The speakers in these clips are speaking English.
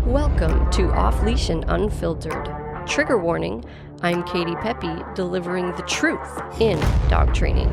Welcome to Off Leash and Unfiltered. Trigger warning, I'm Katie Pepe, delivering the truth in dog training.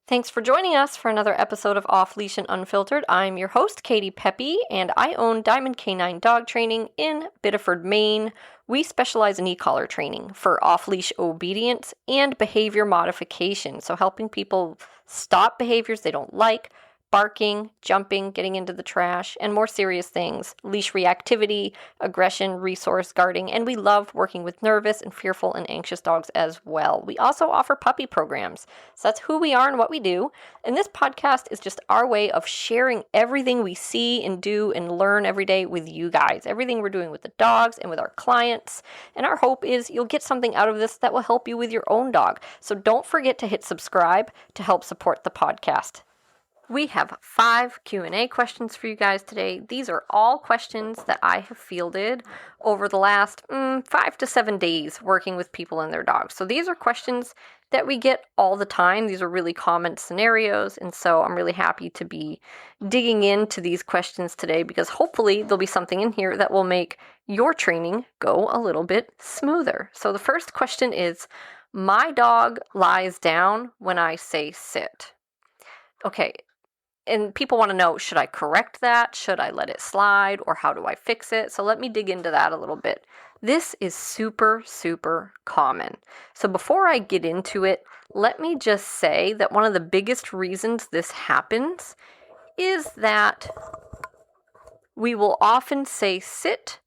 Thanks for joining us for another episode of Off Leash and Unfiltered. I'm your host, Katie Pepe, and I own Diamond Canine Dog Training in Biddeford, Maine. We specialize in e-collar training for off-leash obedience and behavior modification, so helping people stop behaviors they don't like, barking, jumping, getting into the trash, and more serious things, leash reactivity, aggression, resource guarding, and we love working with nervous and fearful and anxious dogs as well. We also offer puppy programs, so that's who we are and what we do, and this podcast is just our way of sharing everything we see and do and learn every day with you guys, everything we're doing with the dogs and with our clients, and our hope is you'll get something out of this that will help you with your own dog. So don't forget to hit subscribe to help support the podcast. We have 5 Q&A questions for you guys today. These are all questions that I have fielded over the last 5 to 7 days working with people and their dogs. So these are questions that we get all the time. These are really common scenarios, and so I'm really happy to be digging into these questions today because hopefully there'll be something in here that will make your training go a little bit smoother. So the first question is, my dog lies down when I say sit. Okay. And people want to know, should I correct that? Should I let it slide? Or how do I fix it? So let me dig into that a little bit. This is super, super common. So before I get into it, let me just say that one of the biggest reasons this happens is that we will often say sit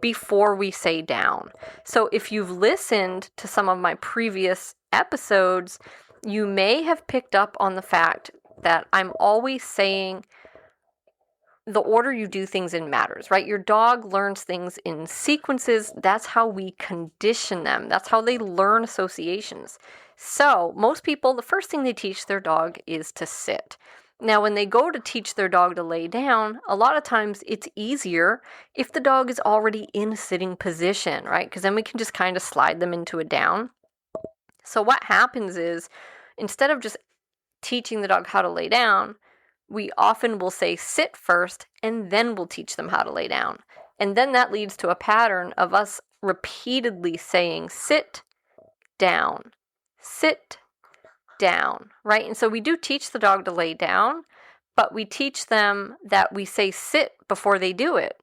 before we say down. So if you've listened to some of my previous episodes, you may have picked up on the fact that I'm always saying the order you do things in matters, right? Your dog learns things in sequences. That's how we condition them. That's how they learn associations. So most people, the first thing they teach their dog is to sit. Now, when they go to teach their dog to lay down, a lot of times it's easier if the dog is already in a sitting position, right? Because then we can just kind of slide them into a down. So what happens is, instead of just teaching the dog how to lay down, we often will say sit first and then we'll teach them how to lay down. And then that leads to a pattern of us repeatedly saying sit down, right? And so we do teach the dog to lay down, but we teach them that we say sit before they do it.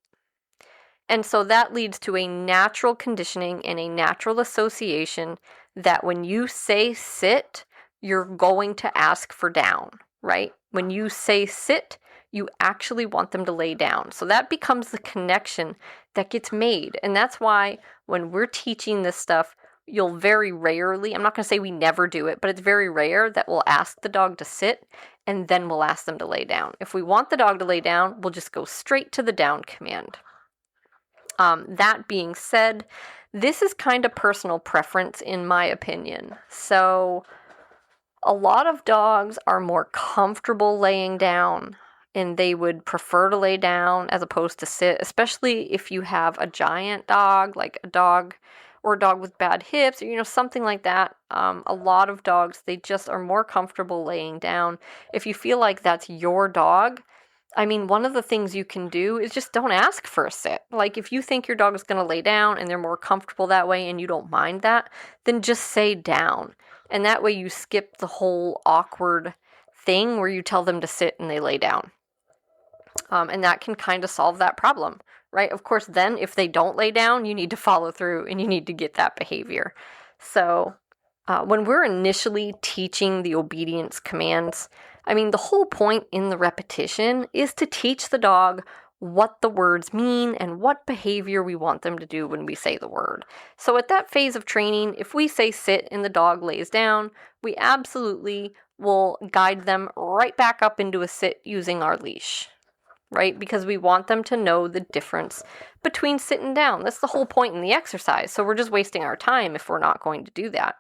And so that leads to a natural conditioning and a natural association that when you say sit, you're going to ask for down, right? When you say sit, you actually want them to lay down. So that becomes the connection that gets made. And that's why when we're teaching this stuff, you'll very rarely, I'm not going to say we never do it, but it's very rare that we'll ask the dog to sit and then we'll ask them to lay down. If we want the dog to lay down, we'll just go straight to the down command. That being said, this is kind of personal preference in my opinion. So a lot of dogs are more comfortable laying down and they would prefer to lay down as opposed to sit, especially if you have a giant dog, like a dog or a dog with bad hips, or something like that. A lot of dogs, they just are more comfortable laying down. If you feel like that's your dog, one of the things you can do is just don't ask for a sit. Like if you think your dog is going to lay down and they're more comfortable that way and you don't mind that, then just say down. And that way you skip the whole awkward thing where you tell them to sit and they lay down. And that can kind of solve that problem, right? Of course, then if they don't lay down, you need to follow through and you need to get that behavior. So when we're initially teaching the obedience commands, the whole point in the repetition is to teach the dog what the words mean and what behavior we want them to do when we say the word. So at that phase of training, if we say sit and the dog lays down, we absolutely will guide them right back up into a sit using our leash, right? Because we want them to know the difference between sit and down. That's the whole point in the exercise. So we're just wasting our time if we're not going to do that.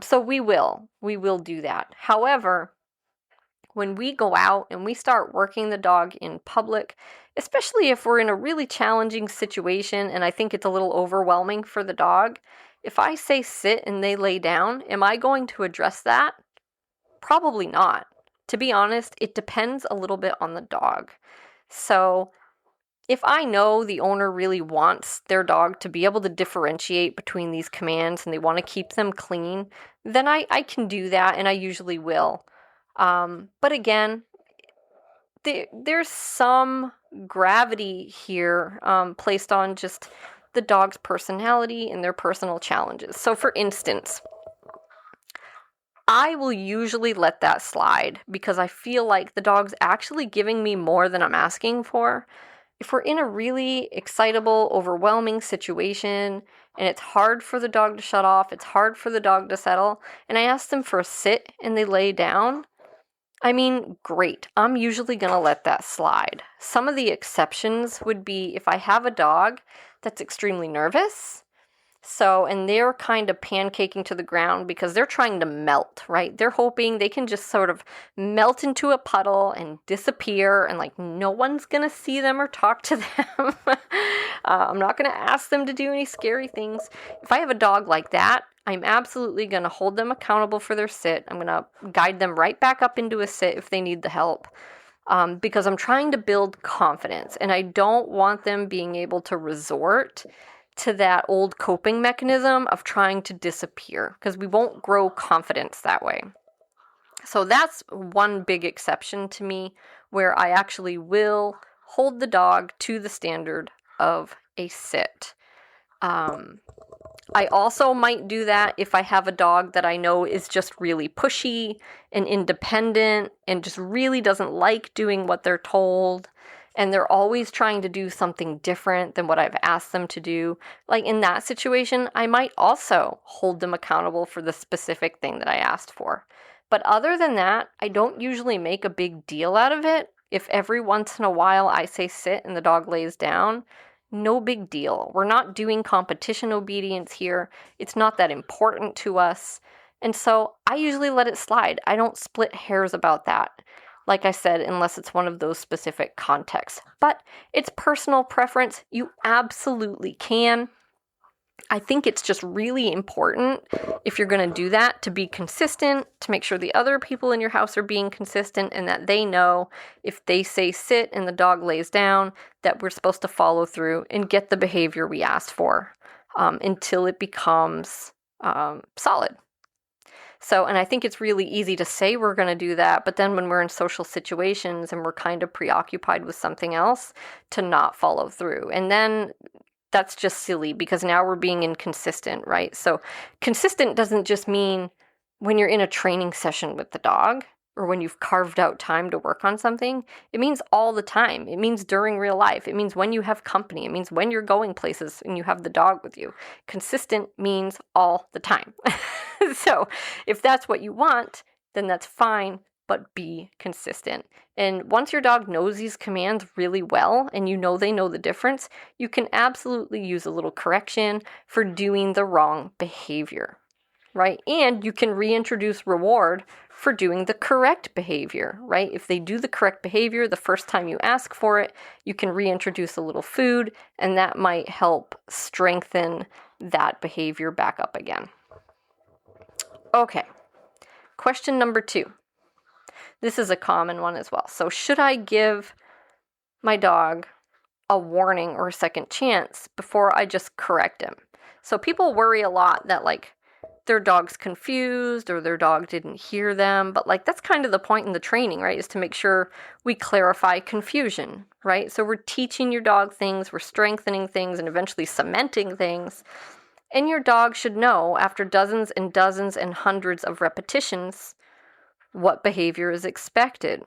So we will do that. However, when we go out and we start working the dog in public, especially if we're in a really challenging situation and I think it's a little overwhelming for the dog, if I say sit and they lay down, am I going to address that? Probably not. To be honest, it depends a little bit on the dog. So if I know the owner really wants their dog to be able to differentiate between these commands and they want to keep them clean, then I can do that, and I usually will. But again, there's some gravity here placed on just the dog's personality and their personal challenges. So for instance, I will usually let that slide because I feel like the dog's actually giving me more than I'm asking for. If we're in a really excitable, overwhelming situation and it's hard for the dog to shut off, it's hard for the dog to settle, and I ask them for a sit and they lay down, I mean, great. I'm usually going to let that slide. Some of the exceptions would be if I have a dog that's extremely nervous, and they're kind of pancaking to the ground because they're trying to melt, right? They're hoping they can just sort of melt into a puddle and disappear and like no one's going to see them or talk to them. I'm not going to ask them to do any scary things. If I have a dog like that, I'm absolutely going to hold them accountable for their sit. I'm going to guide them right back up into a sit if they need the help. Because I'm trying to build confidence and I don't want them being able to resort to that old coping mechanism of trying to disappear, because we won't grow confidence that way. So that's one big exception to me where I actually will hold the dog to the standard of a sit. I also might do that if I have a dog that I know is just really pushy and independent and just really doesn't like doing what they're told. And they're always trying to do something different than what I've asked them to do. Like in that situation, I might also hold them accountable for the specific thing that I asked for. But other than that, I don't usually make a big deal out of it. If every once in a while I say sit and the dog lays down, no big deal. We're not doing competition obedience here. It's not that important to us. And so I usually let it slide. I don't split hairs about that. Like I said, unless it's one of those specific contexts. But it's personal preference. You absolutely can. I think it's just really important, if you're going to do that, to be consistent, to make sure the other people in your house are being consistent and that they know if they say sit and the dog lays down, that we're supposed to follow through and get the behavior we asked for until it becomes solid. So, and I think it's really easy to say we're going to do that, but then when we're in social situations and we're kind of preoccupied with something else, to not follow through. And then that's just silly because now we're being inconsistent, right? So consistent doesn't just mean when you're in a training session with the dog or when you've carved out time to work on something. It means all the time. It means during real life. It means when you have company. It means when you're going places and you have the dog with you. Consistent means all the time. So if that's what you want, then that's fine, but be consistent. And once your dog knows these commands really well and you know they know the difference, you can absolutely use a little correction for doing the wrong behavior, right? And you can reintroduce reward for doing the correct behavior, right? If they do the correct behavior the first time you ask for it, you can reintroduce a little food, and that might help strengthen that behavior back up again. Okay, question number 2. This is a common one as well. So should I give my dog a warning or a second chance before I just correct him? So people worry a lot that like their dog's confused or their dog didn't hear them, but like that's kind of the point in the training, right? Is to make sure we clarify confusion, right? So we're teaching your dog things, we're strengthening things, and eventually cementing things. And your dog should know after dozens and dozens and hundreds of repetitions what behavior is expected.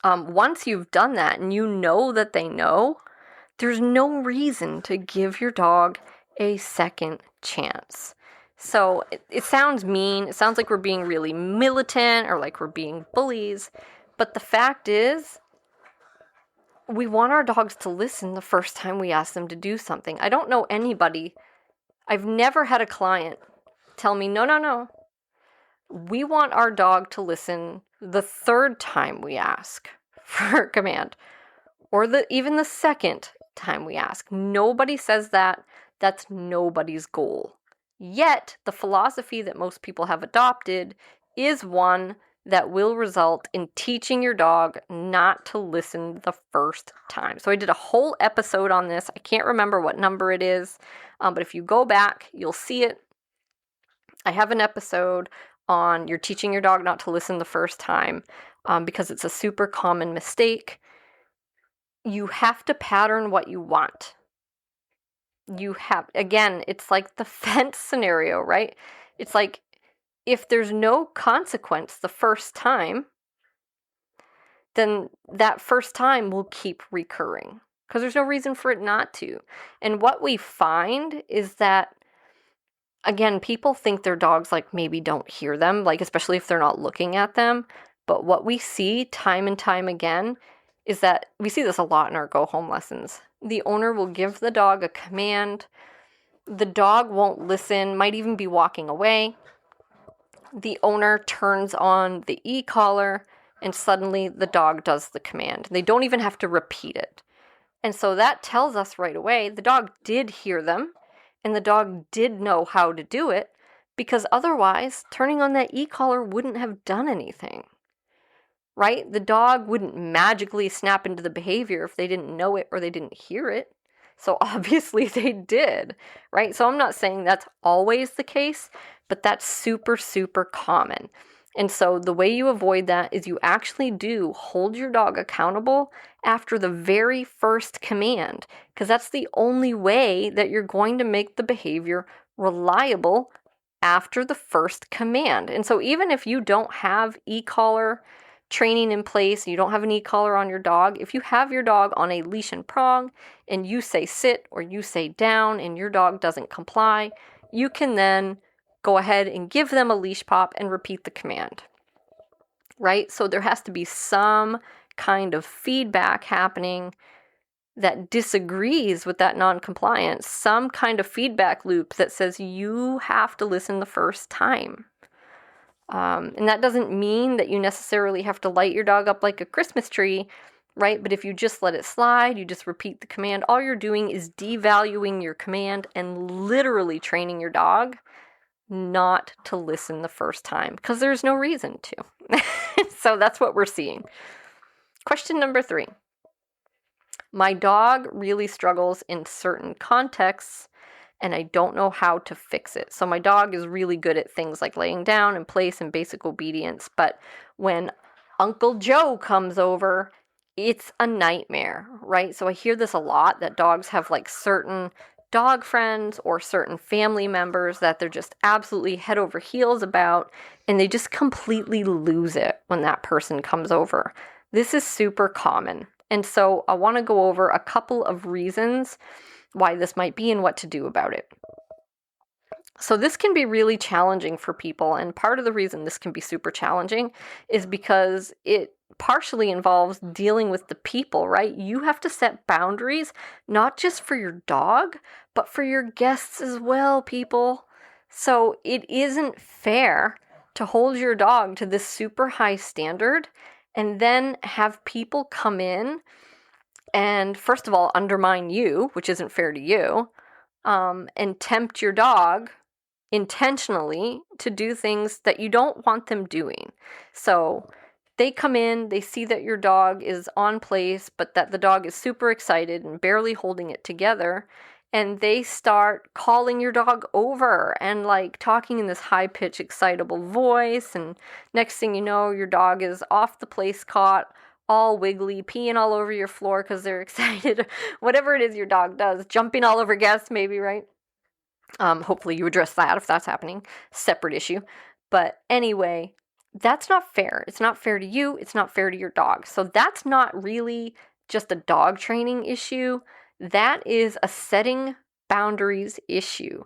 Once you've done that and you know that they know, there's no reason to give your dog a second chance. So it sounds mean. It sounds like we're being really militant or like we're being bullies. But the fact is, we want our dogs to listen the first time we ask them to do something. I don't know anybody, I've never had a client tell me, no. We want our dog to listen the third time we ask for a command, or even the second time we ask. Nobody says that. That's nobody's goal. Yet, the philosophy that most people have adopted is one that will result in teaching your dog not to listen the first time. So I did a whole episode on this. I can't remember what number it is, but if you go back, you'll see it. I have an episode on you're teaching your dog not to listen the first time because it's a super common mistake. You have to pattern what you want. Again, it's like the fence scenario, right? It's like if there's no consequence the first time, then that first time will keep recurring because there's no reason for it not to. And what we find is that, again, people think their dogs like maybe don't hear them, like especially if they're not looking at them. But what we see time and time again is that we see this a lot in our go home lessons. The owner will give the dog a command. The dog won't listen, might even be walking away. The owner turns on the e-collar and suddenly the dog does the command. They don't even have to repeat it. And so that tells us right away the dog did hear them and the dog did know how to do it, because otherwise turning on that e-collar wouldn't have done anything. Right? The dog wouldn't magically snap into the behavior if they didn't know it or they didn't hear it. So obviously they did, right? So I'm not saying that's always the case, but that's super, super common. And so the way you avoid that is you actually do hold your dog accountable after the very first command, because that's the only way that you're going to make the behavior reliable after the first command. And so even if you don't have e-collar training in place, you don't have an e-collar on your dog, if you have your dog on a leash and prong and you say sit or you say down and your dog doesn't comply, you can then go ahead and give them a leash pop and repeat the command, right? So there has to be some kind of feedback happening that disagrees with that non-compliance, some kind of feedback loop that says you have to listen the first time. And that doesn't mean that you necessarily have to light your dog up like a Christmas tree, right? But if you just let it slide, you just repeat the command, all you're doing is devaluing your command and literally training your dog not to listen the first time because there's no reason to. So that's what we're seeing. Question number 3. My dog really struggles in certain contexts and I don't know how to fix it. So my dog is really good at things like laying down in place and basic obedience. But when Uncle Joe comes over, it's a nightmare, right? So I hear this a lot, that dogs have like certain dog friends or certain family members that they're just absolutely head over heels about, and they just completely lose it when that person comes over. This is super common. And so I want to go over a couple of reasons why this might be and what to do about it. So this can be really challenging for people, and part of the reason this can be super challenging is because it partially involves dealing with the people, right? You have to set boundaries, not just for your dog, but for your guests as well, people. So it isn't fair to hold your dog to this super high standard and then have people come in and, first of all, undermine you, which isn't fair to you, and tempt your dog intentionally to do things that you don't want them doing. So they come in, they see that your dog is on place, but that the dog is super excited and barely holding it together, and they start calling your dog over and like talking in this high-pitched, excitable voice, and next thing you know, your dog is off the place cot, all wiggly, peeing all over your floor because they're excited, whatever it is your dog does, jumping all over guests maybe, right? Hopefully you address that if that's happening, separate issue. But anyway, that's not fair. It's not fair to you. It's not fair to your dog. So that's not really just a dog training issue. That is a setting boundaries issue.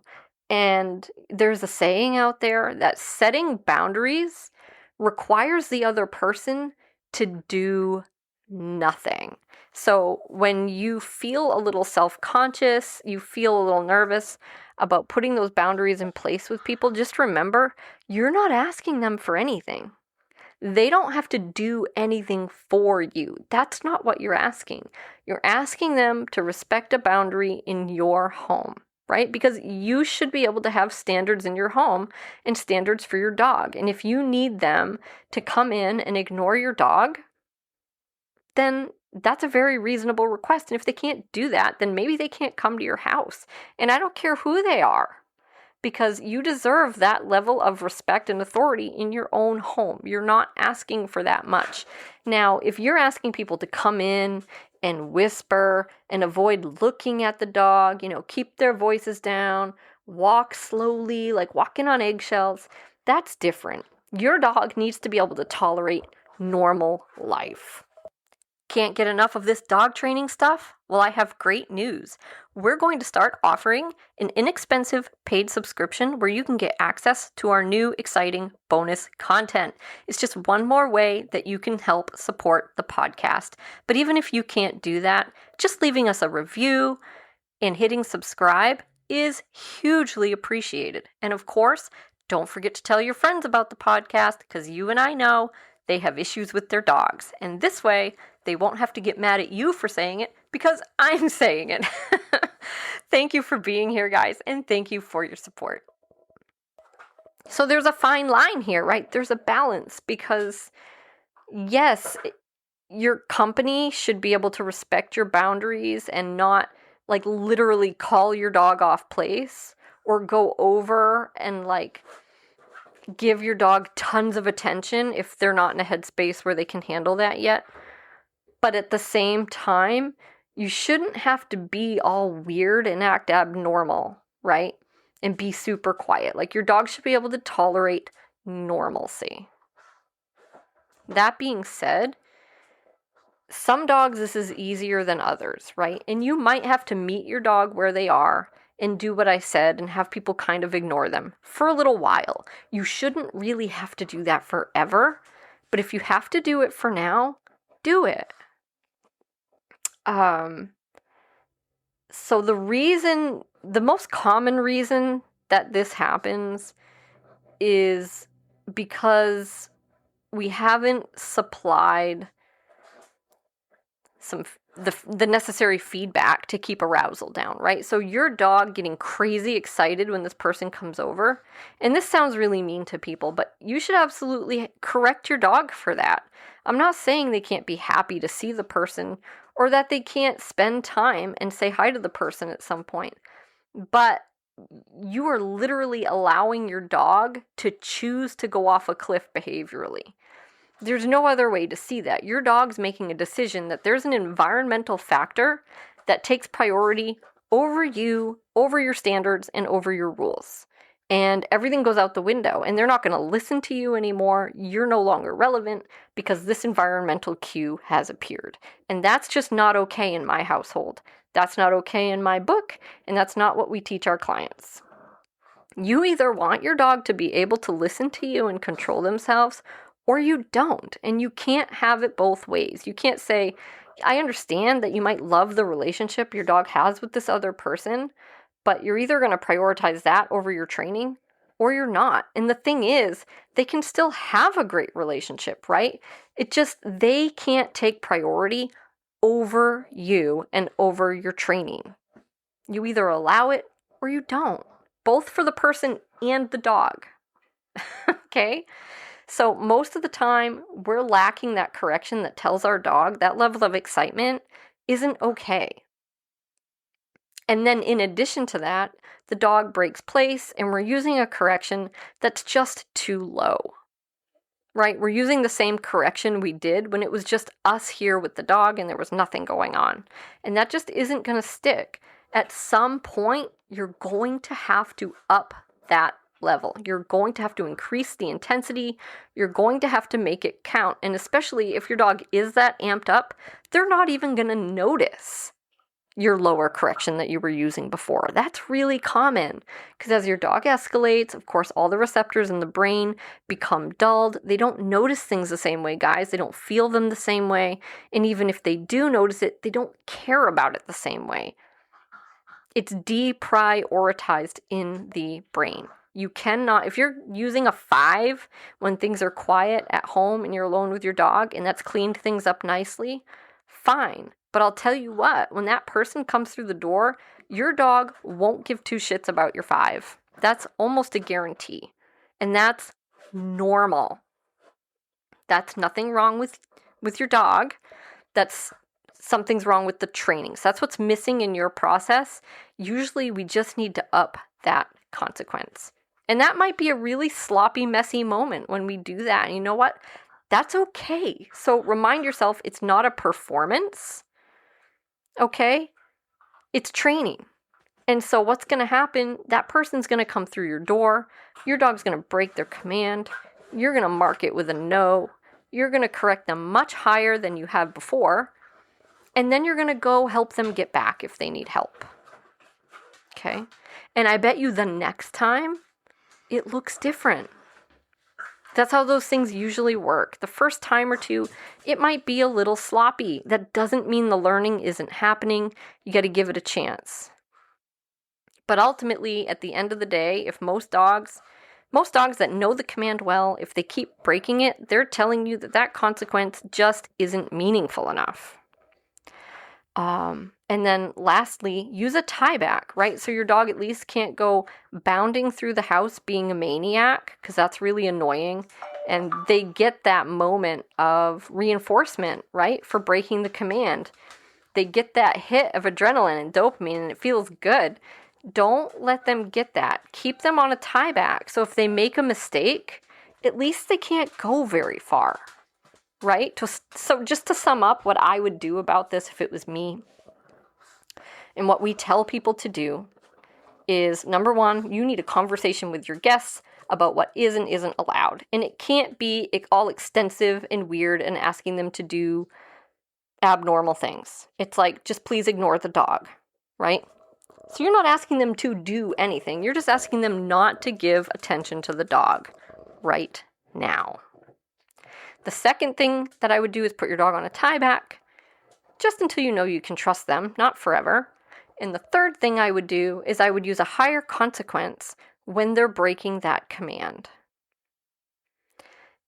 And there's a saying out there that setting boundaries requires the other person to do nothing. So when you feel a little self-conscious, you feel a little nervous about putting those boundaries in place with people, just remember, you're not asking them for anything. They don't have to do anything for you. That's not what you're asking. You're asking them to respect a boundary in your home, right? Because you should be able to have standards in your home and standards for your dog. And if you need them to come in and ignore your dog, then that's a very reasonable request. And if they can't do that, then maybe they can't come to your house. And I don't care who they are, because you deserve that level of respect and authority in your own home. You're not asking for that much. Now, if you're asking people to come in and whisper and avoid looking at the dog, keep their voices down, walk slowly, like walking on eggshells, that's different. Your dog needs to be able to tolerate normal life. Can't get enough of this dog training stuff? Well, I have great news. We're going to start offering an inexpensive paid subscription where you can get access to our new exciting bonus content. It's just one more way that you can help support the podcast. But even if you can't do that, just leaving us a review and hitting subscribe is hugely appreciated. And of course, don't forget to tell your friends about the podcast, because you and I know they have issues with their dogs. And this way, they won't have to get mad at you for saying it, because I'm saying it. Thank you for being here, guys, and thank you for your support. So there's a fine line here, right? There's a balance, because yes, your company should be able to respect your boundaries and not like literally call your dog off place or go over and like give your dog tons of attention if they're not in a headspace where they can handle that yet. But at the same time, you shouldn't have to be all weird and act abnormal, right? And be super quiet. Like, your dog should be able to tolerate normalcy. That being said, some dogs this is easier than others, right? And you might have to meet your dog where they are and do what I said and have people kind of ignore them for a little while. You shouldn't really have to do that forever, but if you have to do it for now, do it. So the most common reason that this happens is because we haven't supplied the necessary feedback to keep arousal down, right? So your dog getting crazy excited when this person comes over, and this sounds really mean to people, but you should absolutely correct your dog for that. I'm not saying they can't be happy to see the person or that they can't spend time and say hi to the person at some point, but you are literally allowing your dog to choose to go off a cliff behaviorally. There's no other way to see that. Your dog's making a decision that there's an environmental factor that takes priority over you, over your standards, and over your rules. And everything goes out the window, and they're not going to listen to you anymore. You're no longer relevant because this environmental cue has appeared. And that's just not okay in my household. That's not okay in my book, and that's not what we teach our clients. You either want your dog to be able to listen to you and control themselves, or you don't, and you can't have it both ways. You can't say, I understand that you might love the relationship your dog has with this other person, but you're either going to prioritize that over your training, or you're not. And the thing is, they can still have a great relationship, right? They can't take priority over you and over your training. You either allow it or you don't, both for the person and the dog. Okay? So most of the time, we're lacking that correction that tells our dog that level of excitement isn't okay. And then in addition to that, the dog breaks place and we're using a correction that's just too low, right? We're using the same correction we did when it was just us here with the dog and there was nothing going on. And that just isn't going to stick. At some point, you're going to have to up that level. You're going to have to increase the intensity. You're going to have to make it count. And especially if your dog is that amped up, they're not even going to notice your lower correction that you were using before. That's really common because as your dog escalates, of course, all the receptors in the brain become dulled. They don't notice things the same way, guys. They don't feel them the same way. And even if they do notice it, they don't care about it the same way. It's deprioritized in the brain. You cannot, if you're using a 5 when things are quiet at home and you're alone with your dog and that's cleaned things up nicely, fine. But I'll tell you what, when that person comes through the door, your dog won't give 2 shits about your 5. That's almost a guarantee. And that's normal. That's nothing wrong with your dog. That's something's wrong with the training. So that's what's missing in your process. Usually we just need to up that consequence. And that might be a really sloppy, messy moment when we do that. And you know what? That's okay. So remind yourself it's not a performance. Okay? It's training. And so what's going to happen, that person's going to come through your door. Your dog's going to break their command. You're going to mark it with a no. You're going to correct them much higher than you have before. And then you're going to go help them get back if they need help. Okay? And I bet you the next time, it looks different. That's how those things usually work. The first time or two, it might be a little sloppy. That doesn't mean the learning isn't happening. You got to give it a chance. But ultimately, at the end of the day, if most dogs that know the command well, if they keep breaking it, they're telling you that consequence just isn't meaningful enough. And then lastly, use a tie back, right? So your dog at least can't go bounding through the house being a maniac, because that's really annoying. And they get that moment of reinforcement, right? For breaking the command. They get that hit of adrenaline and dopamine and it feels good. Don't let them get that. Keep them on a tie back. So if they make a mistake, at least they can't go very far, right? So just to sum up what I would do about this if it was me, and what we tell people to do is, number one, you need a conversation with your guests about what is and isn't allowed. And it can't be all extensive and weird and asking them to do abnormal things. It's like, just please ignore the dog, right? So you're not asking them to do anything. You're just asking them not to give attention to the dog right now. The second thing that I would do is put your dog on a tie back, just until you know you can trust them, not forever. And the third thing I would do is I would use a higher consequence when they're breaking that command.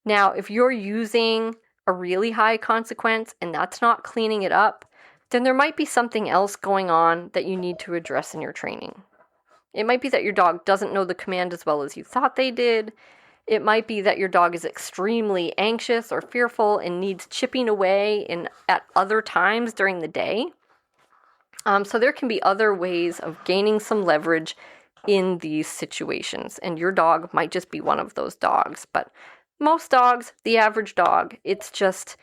Now, if you're using a really high consequence and that's not cleaning it up, then there might be something else going on that you need to address in your training. It might be that your dog doesn't know the command as well as you thought they did. It might be that your dog is extremely anxious or fearful and needs chipping away at other times during the day. So there can be other ways of gaining some leverage in these situations, and your dog might just be one of those dogs. But most dogs, the average dog, it's just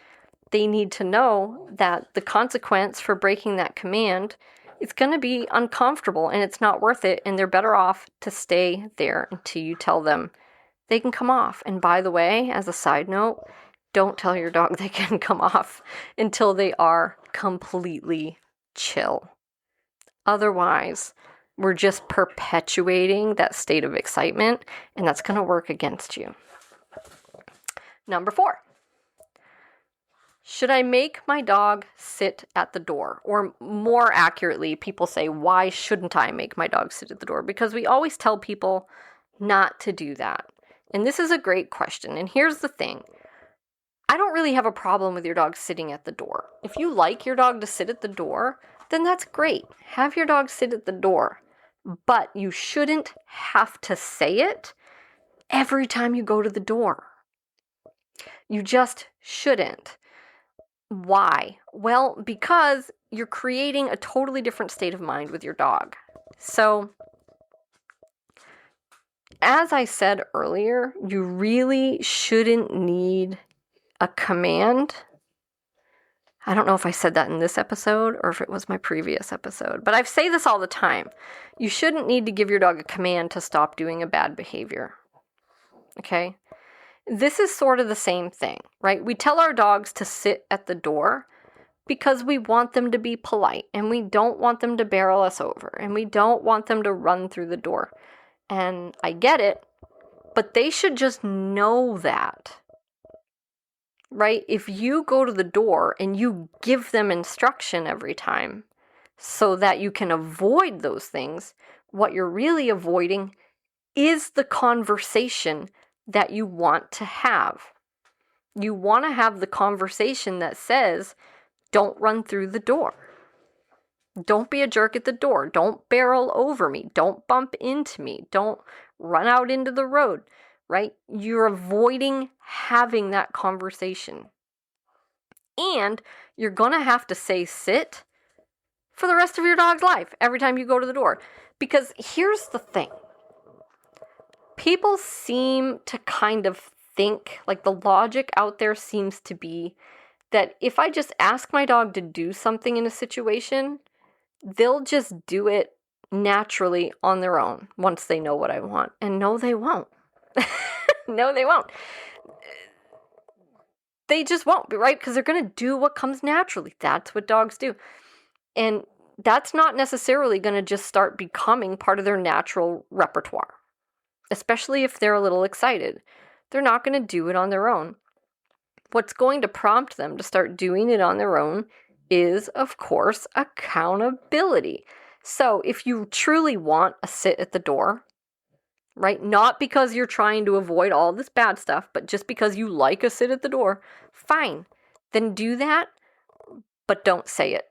they need to know that the consequence for breaking that command is going to be uncomfortable and it's not worth it, and they're better off to stay there until you tell them they can come off. And by the way, as a side note, don't tell your dog they can come off until they are completely chill. Otherwise, we're just perpetuating that state of excitement, and that's going to work against you. Number 4. Should I make my dog sit at the door? Or more accurately, people say, why shouldn't I make my dog sit at the door? Because we always tell people not to do that. And this is a great question. And here's the thing. I don't really have a problem with your dog sitting at the door. If you like your dog to sit at the door, then that's great. Have your dog sit at the door. But you shouldn't have to say it every time you go to the door. You just shouldn't. Why? Well, because you're creating a totally different state of mind with your dog. So, as I said earlier, you really shouldn't need a command. I don't know if I said that in this episode or if it was my previous episode, but I say this all the time. You shouldn't need to give your dog a command to stop doing a bad behavior. Okay? This is sort of the same thing, right? We tell our dogs to sit at the door because we want them to be polite and we don't want them to barrel us over and we don't want them to run through the door. And I get it, but they should just know that, right? If you go to the door and you give them instruction every time so that you can avoid those things, what you're really avoiding is the conversation that you want to have. You want to have the conversation that says, don't run through the door. Don't be a jerk at the door. Don't barrel over me. Don't bump into me. Don't run out into the road, right? You're avoiding having that conversation. And you're going to have to say sit for the rest of your dog's life every time you go to the door. Because here's the thing. People seem to kind of think, like the logic out there seems to be that if I just ask my dog to do something in a situation, they'll just do it naturally on their own once they know what I want. And no, they won't. No, they won't. They just won't, right? Because they're going to do what comes naturally. That's what dogs do. And that's not necessarily going to just start becoming part of their natural repertoire, especially if they're a little excited. They're not going to do it on their own. What's going to prompt them to start doing it on their own is, of course, accountability. So if you truly want a sit at the door, right, not because you're trying to avoid all this bad stuff, but just because you like a sit at the door, fine, then do that, but don't say it.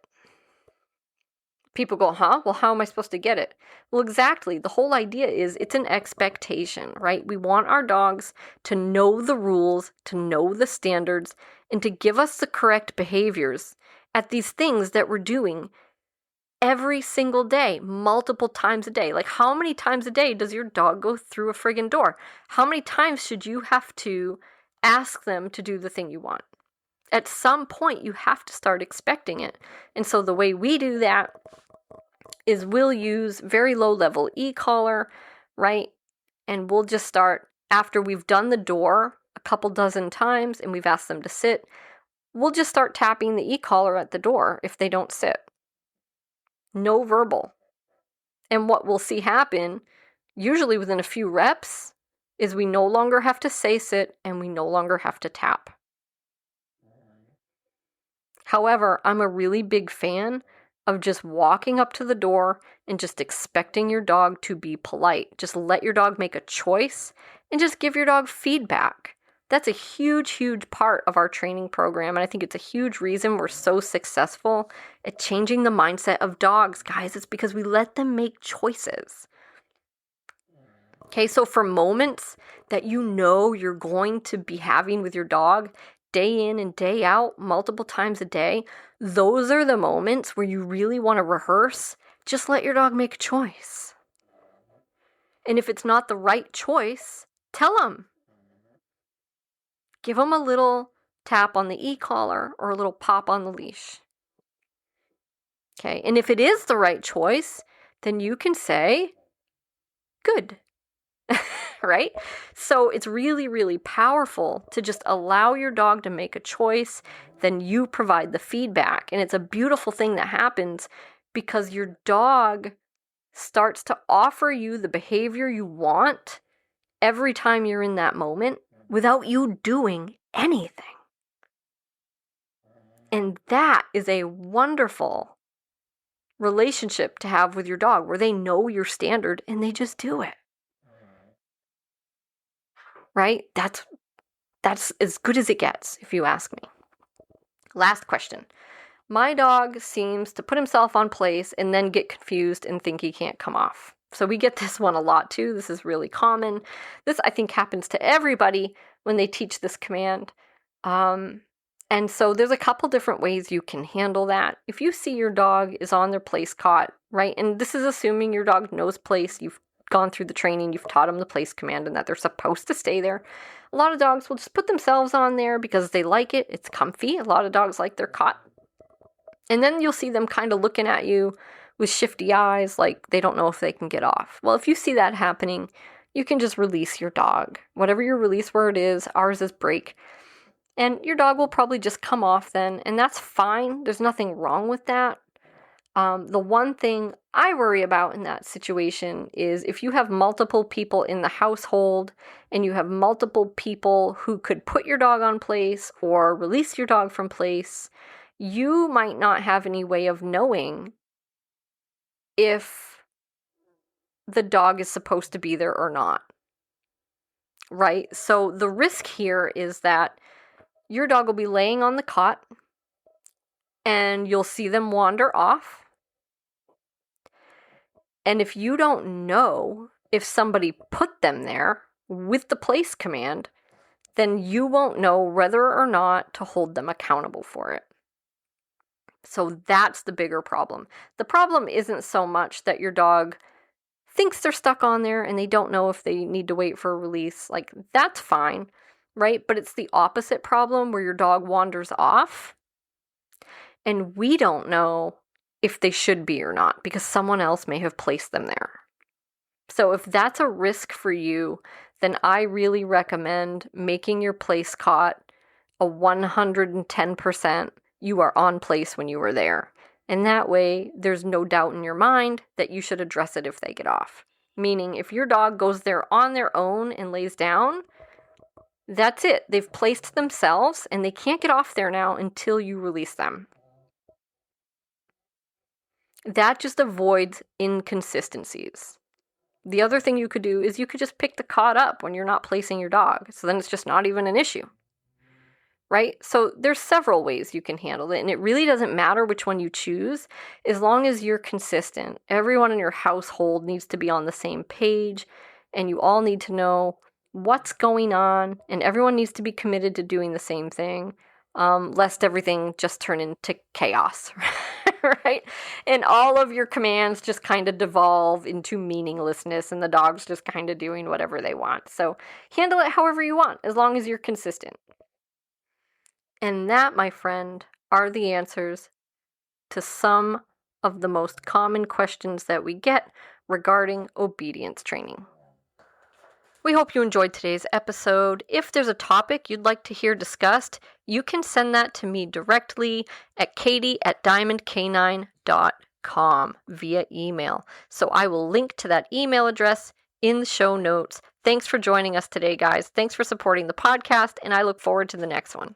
People go, huh? Well, how am I supposed to get it? Well, exactly. The whole idea is it's an expectation, right? We want our dogs to know the rules, to know the standards, and to give us the correct behaviors at these things that we're doing every single day, multiple times a day. Like, how many times a day does your dog go through a friggin' door? How many times should you have to ask them to do the thing you want? At some point, you have to start expecting it. And so the way we do that is we'll use very low-level e-collar, right? And we'll just start, after we've done the door a couple dozen times and we've asked them to sit, we'll just start tapping the e-collar at the door if they don't sit. No verbal. And what we'll see happen, usually within a few reps, is we no longer have to say sit and we no longer have to tap. However, I'm a really big fan of just walking up to the door and just expecting your dog to be polite. Just let your dog make a choice and just give your dog feedback. That's a huge, huge part of our training program, and I think it's a huge reason we're so successful at changing the mindset of dogs, guys. It's because we let them make choices. Okay, so for moments that you know you're going to be having with your dog, day in and day out, multiple times a day, those are the moments where you really want to rehearse. Just let your dog make a choice. And if it's not the right choice, tell them. Give them a little tap on the e-collar or a little pop on the leash. Okay, and if it is the right choice, then you can say, good. Right? So it's really, really powerful to just allow your dog to make a choice, then you provide the feedback. And it's a beautiful thing that happens because your dog starts to offer you the behavior you want every time you're in that moment without you doing anything. And that is a wonderful relationship to have with your dog where they know your standard and they just do it. Right? That's as good as it gets, if you ask me. Last question. My dog seems to put himself on place and then get confused and think he can't come off. So we get this one a lot too. This is really common. This, I think, happens to everybody when they teach this command. And so there's a couple different ways you can handle that. If you see your dog is on their place caught, right? And this is assuming your dog knows place. You've gone through the training, you've taught them the place command and that they're supposed to stay there. A lot of dogs will just put themselves on there because they like it. It's comfy. A lot of dogs like their cot. And then you'll see them kind of looking at you with shifty eyes like they don't know if they can get off. Well, if you see that happening, you can just release your dog. Whatever your release word is, ours is break. And your dog will probably just come off then, and that's fine. There's nothing wrong with that. The one thing I worry about in that situation is if you have multiple people in the household and you have multiple people who could put your dog on place or release your dog from place, you might not have any way of knowing if the dog is supposed to be there or not. Right? So the risk here is that your dog will be laying on the cot and you'll see them wander off. And if you don't know if somebody put them there with the place command, then you won't know whether or not to hold them accountable for it. So that's the bigger problem. The problem isn't so much that your dog thinks they're stuck on there and they don't know if they need to wait for a release. Like, that's fine, right? But it's the opposite problem where your dog wanders off and we don't know if they should be or not because someone else may have placed them there. So if that's a risk for you, then I really recommend making your place cot a 110% you are on place when you were there. And that way, there's no doubt in your mind that you should address it if they get off. Meaning, if your dog goes there on their own and lays down, that's it. They've placed themselves and they can't get off there now until you release them. That just avoids inconsistencies. The other thing you could do is you could just pick the cot up when you're not placing your dog. So then it's just not even an issue. Right? So there's several ways you can handle it, and it really doesn't matter which one you choose as long as you're consistent. Everyone in your household needs to be on the same page, and you all need to know what's going on, and everyone needs to be committed to doing the same thing, lest everything just turn into chaos, right? And all of your commands just kind of devolve into meaninglessness, and the dog's just kind of doing whatever they want. So handle it however you want, as long as you're consistent. And that, my friend, are the answers to some of the most common questions that we get regarding obedience training. We hope you enjoyed today's episode. If there's a topic you'd like to hear discussed, you can send that to me directly at katie@diamondk9.com via email. So I will link to that email address in the show notes. Thanks for joining us today, guys. Thanks for supporting the podcast, and I look forward to the next one.